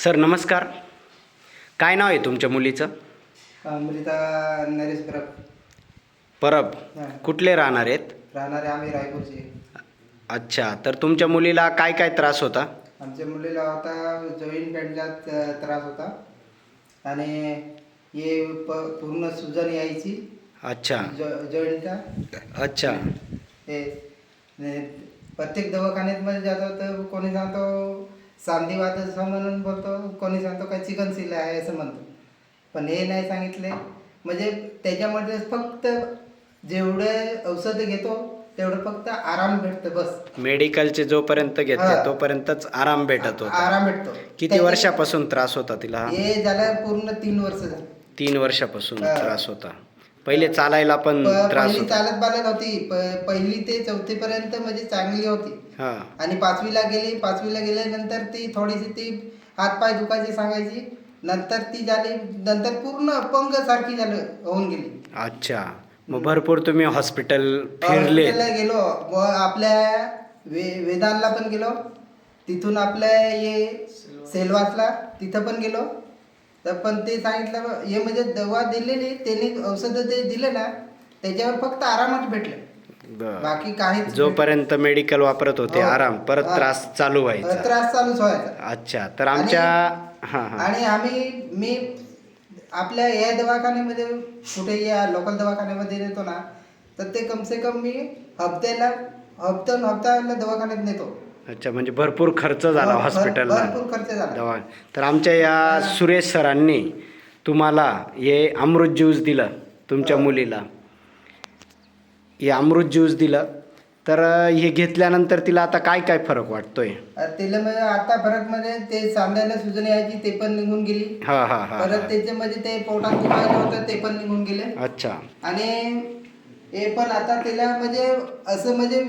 Sir नमस्कार. काय नाव आहे तुमच्या मुलीचं? अमृता नरेश परब. परब. हां. कुठले राहणार आहेत? राहणारे आम्ही रायपूरचे. अच्छा, तर तुमच्या मुलीला काय काय त्रास होता? आमच्या मुलीला होता जॉईंट पॅनचा त्रास होता आणि हे पूर्ण सुजन यायची अच्छा जॉईंटचा. अच्छा. हे प्रत्येक दवाखान्यात मध्ये जातो तर कोणी सांगतो सांधिवात असं म्हणून बोलतो, कोणी सांगतो काय चिकनसिला आहे असं म्हणतो, पण हे नाही सांगितले. म्हणजे त्याच्यामध्ये फक्त जेवढे औषध घेतो तेवढं फक्त आराम भेटतं बस. मेडिकलचे जोपर्यंत घेतले तोपर्यंतच आराम भेटत होता. आराम भेटतो. किती वर्षापासून त्रास होता तिला? हे झालं पूर्ण 3 वर्ष झालं. 3 वर्षापासून त्रास होता. पहिले चालायला पण त्रास पहिली होता? चालत बालत होती. पहिली ते 4थी पर्यंत म्हणजे चांगली होती. हां. आणि 5वीला गेली. 5वीला गेल्यानंतर ती थोडीशी ती हातपाय दुखायची सांगायची. नंतर ती झाली, नंतर पूर्ण अपंग सारखी होऊन गेली. अच्छा, मग भरपूर तुम्ही हॉस्पिटल फिरले? हॉस्पिटलला गेलो व आपल्या वेदांतला पण गेलो, तिथून आपल्या हे सेलवासला तिथं पण गेलो. तर पण ते सांगितलं हे म्हणजे दवा दिलेली त्यांनी, औषधं ते दिले ना त्याच्यावर फक्त आरामच भेटले, बाकी काहीच. जोपर्यंत मेडिकल वापरत होते आराम, परत त्रास चालू व्हायचा? त्रास चालूच व्हायचा. अच्छा, तर आमच्या आणि मी आपल्या या दवाखान्यामध्ये कुठे या लोकल दवाखान्यामध्ये नेतो ना, तर ते कमसे कम मी हप्त्याला दवाखान्यात नेतो. अच्छा, म्हणजे भरपूर खर्च झाला हॉस्पिटलला? भरपूर खर्च झाला. दवा. तर आमच्या या सुरेश सरांनी तुम्हाला हे अमृत ज्यूस दिलं तुमच्या मुलीला, हे अमृत ज्यूस दिलं, तर हे घेतल्यानंतर तिला आता काय काय फरक वाटतोय? तिला म्हणजे आता फरक म्हणजे ते सांध्याला सुजन यायची ते पण निघून गेली. परत त्याचे म्हणजे ते पोटात दुखायचं होतं ते पण निघून गेले. अच्छा. आणि हे पण आता तिला म्हणजे असं म्हणजे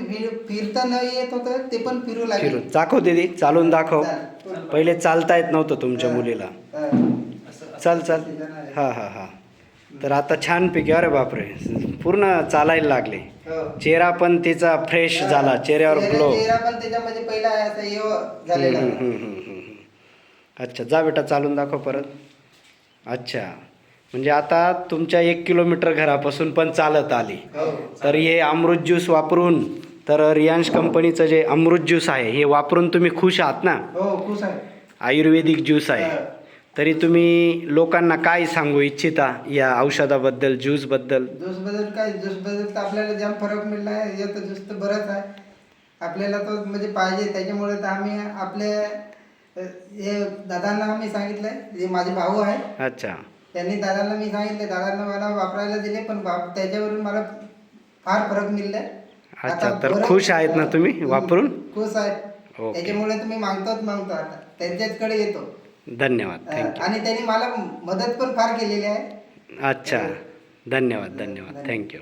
फिरता न येत होतं ते पण फिरू लागले. दाखव दीदी, चालून दाखव. पहिले चालता येत नव्हतं तुमच्या मुलीला. चल चल. हां हां हां. तर आता छानपैकी, अरे बापरे, पूर्ण चालायला लागले. चेहरा पण तिचा फ्रेश झाला, चेहऱ्यावर ग्लो. चेहरा पण त्याच्या म्हणजे पहिला असं झालेला. अच्छा, जा बेटा, चालून दाखव परत. अच्छा, म्हणजे आता तुमच्या 1 किलोमीटर घरापासून पण चालत आली. तर हे अमृत ज्यूस वापरून, तर रियांश कंपनीचं जे अमृत ज्यूस आहे हे वापरून तुम्ही खुश आहात ना? हो, खुश आहे. आयुर्वेदिक ज्यूस आहे. तरी तुम्ही लोकांना काय सांगू इच्छिता या औषधाबद्दल, ज्यूसबद्दल? ज्यूसबद्दल तर आपल्याला जाम फरक मिळला आहे. यात ज्यूस तर बरंच आहे, आपल्याला तो म्हणजे पाहिजे. त्याच्यामुळे तर आम्ही आपल्या हे दादांना आम्ही सांगितलंय, जे माझे भाऊ आहे. अच्छा. त्यांनी दादांना मी सांगितले, दादांना मला वापरायला दिले, पण त्याच्यावरून मला फार फरक मिळला. अच्छा, तर खुश आहेत ना तुम्ही वापरून? खुश आहेत. त्याच्यामुळे तुम्ही मागतो आता त्यांच्याचकडे येतो. धन्यवाद, थँक्यू. आणि त्यांनी मला मदत पण फार केलेली आहे. अच्छा, धन्यवाद, थँक्यू.